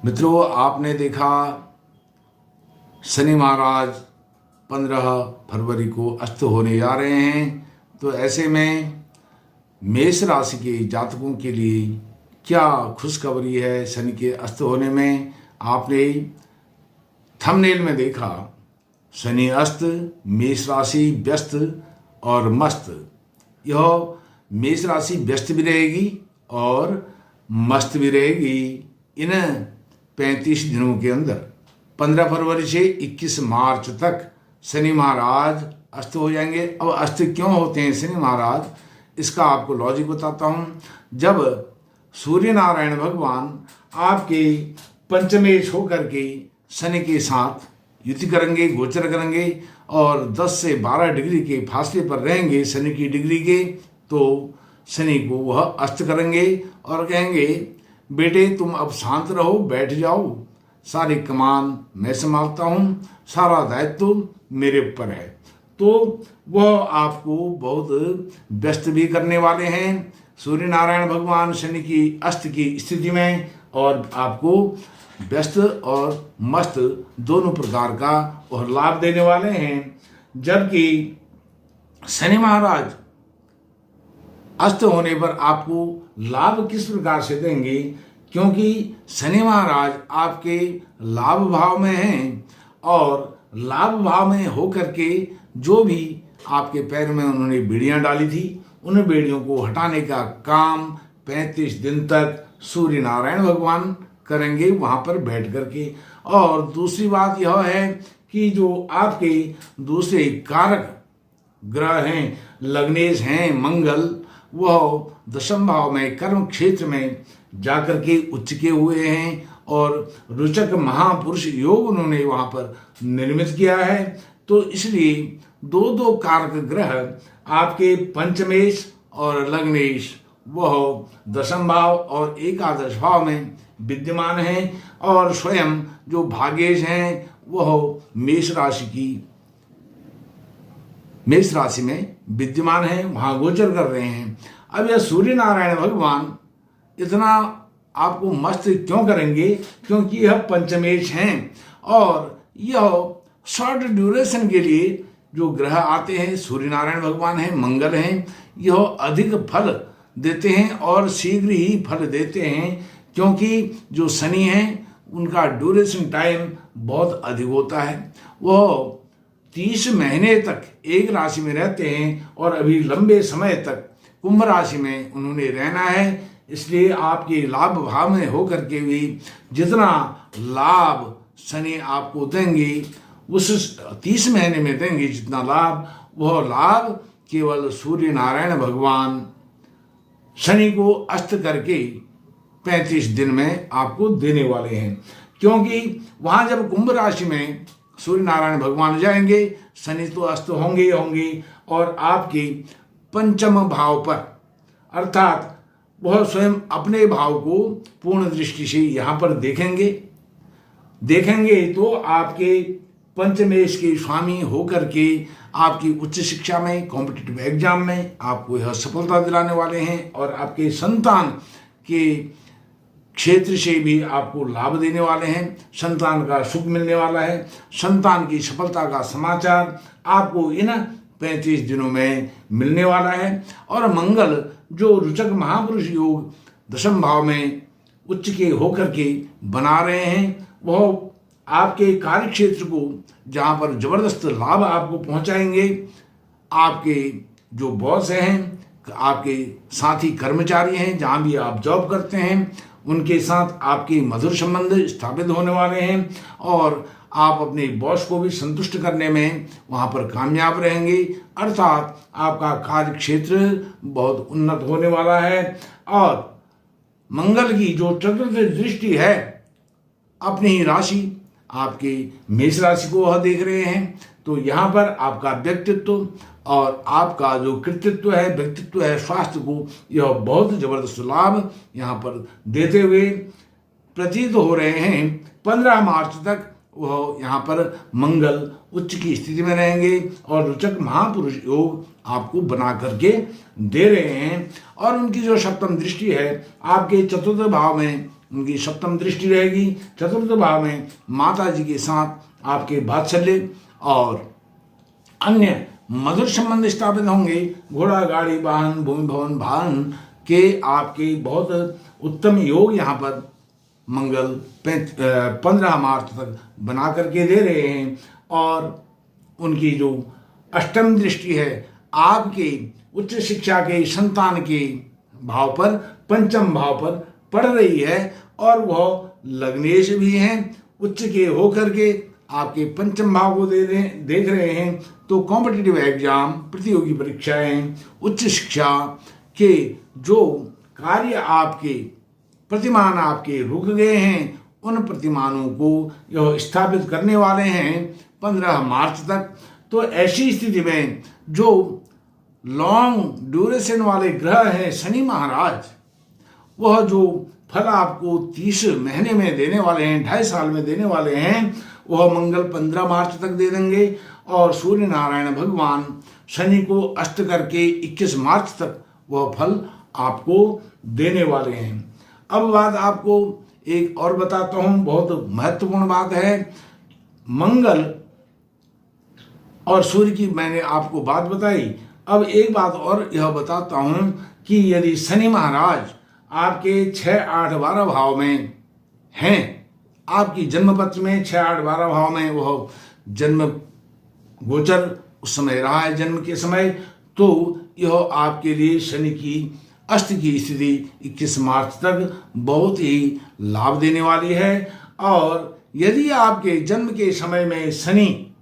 मित्रों, आपने देखा शनि महाराज 15 फरवरी को अस्त होने जा रहे हैं। तो ऐसे में मेष राशि के जातकों के लिए क्या खुशखबरी है शनि के अस्त होने में। आपने थंबनेल में देखा, शनि अस्त, मेष राशि व्यस्त और मस्त। यह मेष राशि व्यस्त भी रहेगी और मस्त भी रहेगी इन 35 दिनों के अंदर। 15 फरवरी से 21 मार्च तक शनि महाराज अस्त हो जाएंगे। अब अस्त क्यों होते हैं शनि महाराज, इसका आपको लॉजिक बताता हूँ। जब सूर्य नारायण भगवान आपके पंचमेश होकर के शनि के साथ युति करेंगे, गोचर करेंगे और 10 से 12 डिग्री के फासले पर रहेंगे शनि की डिग्री के, तो शनि को वह अस्त करेंगे और कहेंगे, बेटे तुम अब शांत रहो, बैठ जाओ, सारी कमान मैं संभालता हूँ, सारा दायित्व मेरे ऊपर है। तो वह आपको बहुत व्यस्त भी करने वाले हैं सूर्य नारायण भगवान शनि की अस्त की स्थिति में, और आपको व्यस्त और मस्त दोनों प्रकार का और लाभ देने वाले हैं। जबकि शनि महाराज अस्त होने पर आपको लाभ किस प्रकार से देंगे, क्योंकि शनि महाराज आपके लाभ भाव में हैं और लाभ भाव में होकर के जो भी आपके पैर में उन्होंने बेड़ियां डाली थी, उन बेड़ियों को हटाने का काम 35 दिन तक सूर्य नारायण भगवान करेंगे वहां पर बैठ करके। और दूसरी बात यह है कि जो आपके दूसरे कारक ग्रह हैं, लग्नेश हैं मंगल, वह दशम भाव में कर्म क्षेत्र में जाकर के उच्च के हुए हैं और रुचक महापुरुष योग उन्होंने वहां पर निर्मित किया है। तो इसलिए दो कारक ग्रह आपके पंचमेश और लग्नेश वह दशम भाव और एकादश भाव में विद्यमान हैं, और स्वयं जो भाग्येश हैं वह मेष राशि में विद्यमान है, वहां गोचर कर रहे हैं। अब यह सूर्य नारायण भगवान इतना आपको मस्त क्यों करेंगे, क्योंकि यह पंचमेश हैं और यह शॉर्ट ड्यूरेशन के लिए जो ग्रह आते हैं, सूर्य नारायण भगवान हैं, मंगल हैं, यह अधिक फल देते हैं और शीघ्र ही फल देते हैं, क्योंकि जो शनि हैं उनका ड्यूरेशन टाइम बहुत अधिक होता है। वह 30 महीने तक एक राशि में रहते हैं और अभी लंबे समय तक कुंभ राशि में उन्होंने रहना है। इसलिए आपके लाभ भाव में होकर के भी जितना लाभ शनि आपको देंगे, उस 30 महीने में देंगे जितना लाभ, वह लाभ केवल सूर्य नारायण भगवान शनि को अस्त करके 35 दिन में आपको देने वाले हैं। क्योंकि वहां जब कुंभ राशि में सूर्य नारायण भगवान जाएंगे, शनि तो अस्त होंगे और आपके पंचम भाव पर, अर्थात वह स्वयं अपने भाव को पूर्ण दृष्टि से यहां पर देखेंगे तो आपके पंचमेश के स्वामी होकर के आपकी उच्च शिक्षा में, कॉम्पिटिटिव एग्जाम में आपको यह सफलता दिलाने वाले हैं और आपके संतान के क्षेत्र से भी आपको लाभ देने वाले हैं। संतान का सुख मिलने वाला है, संतान की सफलता का समाचार आपको इन 35 दिनों में मिलने वाला है। और मंगल जो रुचक महापुरुष योग दशम भाव में उच्च के होकर के बना रहे हैं, वह आपके कार्य क्षेत्र को जहां पर जबरदस्त लाभ आपको पहुंचाएंगे। आपके जो बॉस हैं, आपके साथी कर्मचारी हैं, जहां भी आप जॉब करते हैं, उनके साथ आपके मधुर संबंध स्थापित होने वाले हैं और आप अपने बॉस को भी संतुष्ट करने में वहां पर कामयाब रहेंगे। अर्थात आपका कार्य क्षेत्र बहुत उन्नत होने वाला है। और मंगल की जो चतुर्थ दृष्टि है अपनी ही राशि, आपके मेष राशि को वह देख रहे हैं, तो यहाँ पर आपका व्यक्तित्व और आपका जो कृतित्व है, व्यक्तित्व है, स्वास्थ्य को यह बहुत जबरदस्त लाभ यहाँ पर देते हुए प्रतीत हो रहे हैं। 15 मार्च तक वह यहाँ पर मंगल उच्च की स्थिति में रहेंगे और रुचक महापुरुष योग आपको बना करके दे रहे हैं। और उनकी जो सप्तम दृष्टि है आपके चतुर्थ भाव में उनकी सप्तम दृष्टि रहेगी। चतुर्थ भाव में माता जी के साथ आपके वात्सल्य और अन्य मधुर संबंध स्थापित होंगे। घोड़ा गाड़ी वाहन भूमि भवन वाहन के आपके बहुत उत्तम योग यहाँ पर मंगल 15 मार्च तक बना करके दे रहे हैं। और उनकी जो अष्टम दृष्टि है आपके उच्च शिक्षा के संतान के भाव पर, पंचम भाव पर पड़ रही है और वह लग्नेश भी हैं। उच्च के होकर के आपके पंचम भाव को देख रहे हैं। तो कॉम्पिटिटिव एग्जाम, प्रतियोगी परीक्षाएं, उच्च शिक्षा के जो कार्य आपके प्रतिमान आपके रुक गए हैं, उन प्रतिमानों को यह स्थापित करने वाले हैं 15 मार्च तक। तो ऐसी स्थिति में जो लॉन्ग ड्यूरेशन वाले ग्रह हैं शनि महाराज, वह जो फल आपको 30 महीने में देने वाले हैं, 2.5 साल में देने वाले हैं, वह मंगल 15 मार्च तक दे देंगे। और सूर्य नारायण भगवान शनि को अस्त करके 21 मार्च तक वह फल आपको देने वाले हैं। अब बात आपको एक और बताता हूं, बहुत महत्वपूर्ण बात है। मंगल और सूर्य की मैंने आपको बात बताई। अब एक बात और यह बताता हूं कि यदि शनि महाराज आपके 6, 8, 12 भाव में हैं, आपकी जन्म पत्र में 6, 8, 12 भाव में वह जन्म गोचर उस समय रहा है, जन्म के समय, तो यह आपके लिए शनि की अस्त की स्थिति 21 मार्च तक बहुत ही लाभ देने वाली है। और यदि आपके जन्म के समय में शनि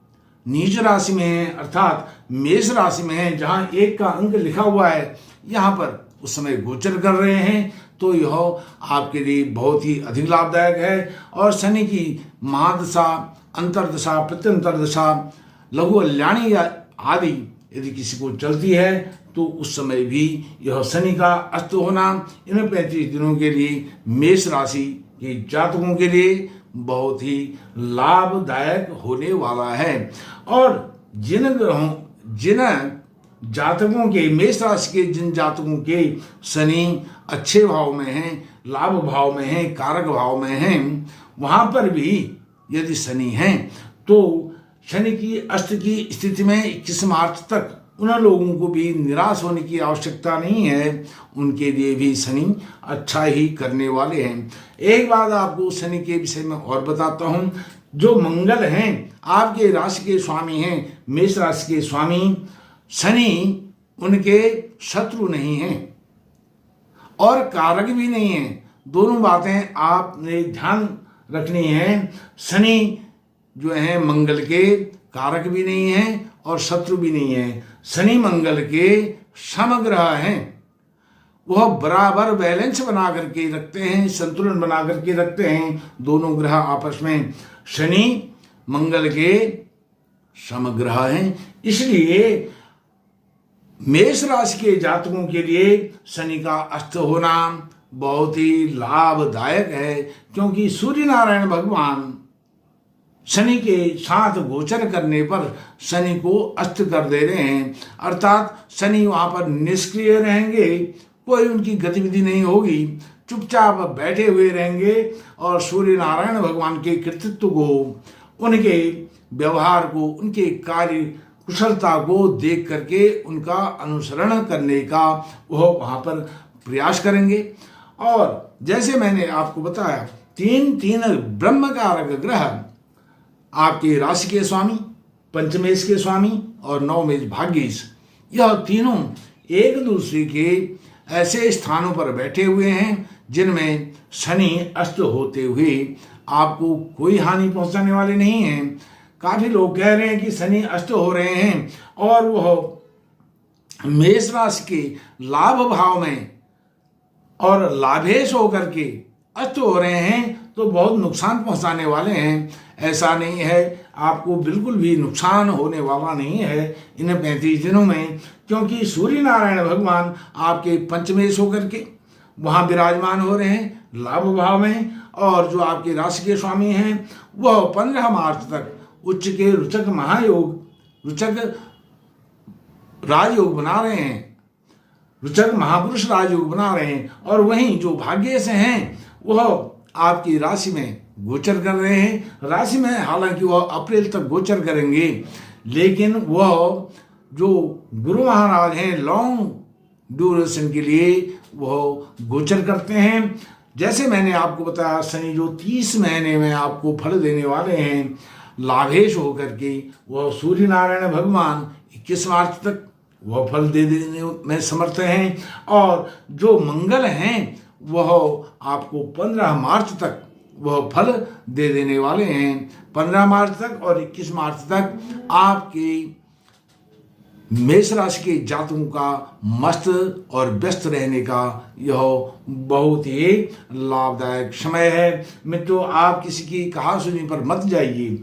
नीच राशि में है, अर्थात मेष राशि में है, जहां 1 का अंक लिखा हुआ है, यहां पर उस समय गोचर कर रहे हैं, तो यह आपके लिए बहुत ही अधिक लाभदायक है। और शनि की महादशा, अंतर्दशा, प्रत्यंतर दशा, लघु कल्याणी आदि यदि किसी को चलती है, तो उस समय भी यह शनि का अस्त होना इन 35 दिनों के लिए मेष राशि के जातकों के लिए बहुत ही लाभदायक होने वाला है। और जिन जातकों के, मेष राशि के जिन जातकों के शनि अच्छे भाव में हैं, लाभ भाव में हैं, कारक भाव में हैं, वहां पर भी यदि शनि हैं, तो शनि की अस्त की स्थिति में 21 मार्च तक उन लोगों को भी निराश होने की आवश्यकता नहीं है, उनके लिए भी शनि अच्छा ही करने वाले हैं। एक बात आपको शनि के विषय में और बताता हूं, जो मंगल हैं आपके राशि के स्वामी हैं, मेष राशि के स्वामी शनि, उनके शत्रु नहीं हैं और कारक भी नहीं हैं। दोनों बातें आपने ध्यान रखनी है। शनि जो है मंगल के कारक भी नहीं है और शत्रु भी नहीं है। शनि मंगल के समग्रह हैं, वह बराबर बैलेंस बना करके रखते हैं, संतुलन बना करके रखते हैं दोनों ग्रह आपस में। शनि मंगल के समग्रह हैं, इसलिए मेष राशि के जातकों के लिए शनि का अस्त होना बहुत ही लाभदायक है, क्योंकि सूर्य नारायण भगवान शनि के साथ गोचर करने पर शनि को अस्त कर दे रहे हैं, अर्थात शनि वहां पर निष्क्रिय रहेंगे, कोई उनकी गतिविधि नहीं होगी, चुपचाप बैठे हुए रहेंगे और सूर्य नारायण भगवान के कृतित्व को, उनके व्यवहार को, उनके कार्य कुशलता को देख करके उनका अनुसरण करने का वह वहां पर प्रयास करेंगे। और जैसे मैंने आपको बताया, तीन ब्रह्मकारक ग्रह आपके राशि के स्वामी, पंचमेश के स्वामी और नवमेश भाग्येश, यह तीनों एक दूसरे के ऐसे स्थानों पर बैठे हुए हैं जिनमें शनि अस्त होते हुए आपको कोई हानि पहुंचाने वाले नहीं हैं। काफी लोग कह रहे हैं कि शनि अस्त हो रहे हैं और वह मेष राशि के लाभ भाव में और लाभेश होकर के अस्त हो रहे हैं, तो बहुत नुकसान पहुंचाने वाले हैं। ऐसा नहीं है, आपको बिल्कुल भी नुकसान होने वाला नहीं है इन 35 दिनों में, क्योंकि सूर्य नारायण भगवान आपके पंचमेश होकर के वहां विराजमान हो रहे हैं लाभ भाव में, और जो आपके राशि के स्वामी हैं वह 15 मार्च तक उच्च के रुचक महायोग, रुचक राजयोग बना रहे हैं, रुचक महापुरुष राजयोग बना रहे हैं। और वहीं जो भाग्य से हैं वह आपकी राशि में गोचर कर रहे हैं। राशि में हालांकि वह अप्रैल तक गोचर करेंगे, लेकिन वह जो गुरु महाराज हैं लॉन्ग ड्यूरेशन के लिए वह गोचर करते हैं। जैसे मैंने आपको बताया, शनि जो 30 महीने में आपको फल देने वाले हैं, लाभेश होकर के वह सूर्य नारायण भगवान 21 मार्च तक वह फल दे देने में समर्थ हैं। और जो मंगल हैं वह आपको 15 मार्च तक वह फल दे देने वाले हैं। 15 मार्च तक और 21 मार्च तक आपके मेष राशि के जातकों का मस्त और व्यस्त रहने का यह बहुत ही लाभदायक समय है। मित्रों, आप किसी की कहा सुनी पर मत जाइए।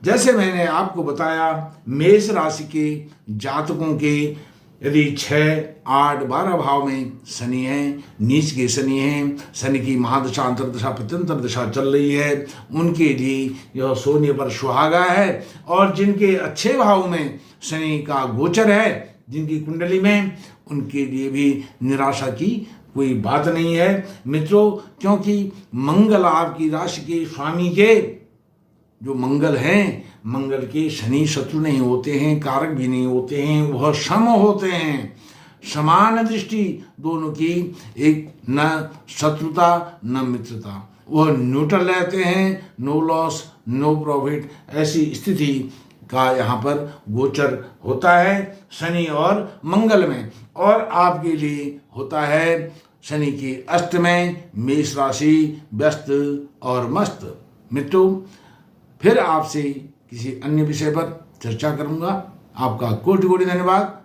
जैसे मैंने आपको बताया, मेष राशि के जातकों के यदि 6, 8, 12 भाव में शनि है, नीच के शनि हैं, शनि की महादशा अंतर्दशा प्रत्यंतर दशा चल रही है, उनके लिए यह सोने पर सुहागा है। और जिनके अच्छे भाव में शनि का गोचर है, जिनकी कुंडली में, उनके लिए भी निराशा की कोई बात नहीं है मित्रों, क्योंकि मंगल आपकी राशि के स्वामी के जो मंगल हैं, मंगल के शनि शत्रु नहीं होते हैं, कारक भी नहीं होते हैं, वह सम होते हैं। समान दृष्टि दोनों की, एक न शत्रुता न मित्रता, वह न्यूट्रल रहते हैं। नो लॉस नो प्रॉफिट, ऐसी स्थिति का यहाँ पर गोचर होता है शनि और मंगल में। और आपके लिए होता है शनि की अष्ट में, मेष राशि व्यस्त और मस्त। मित्रों, फिर आपसे किसी अन्य विषय पर चर्चा करूंगा। आपका कोटि कोटि धन्यवाद।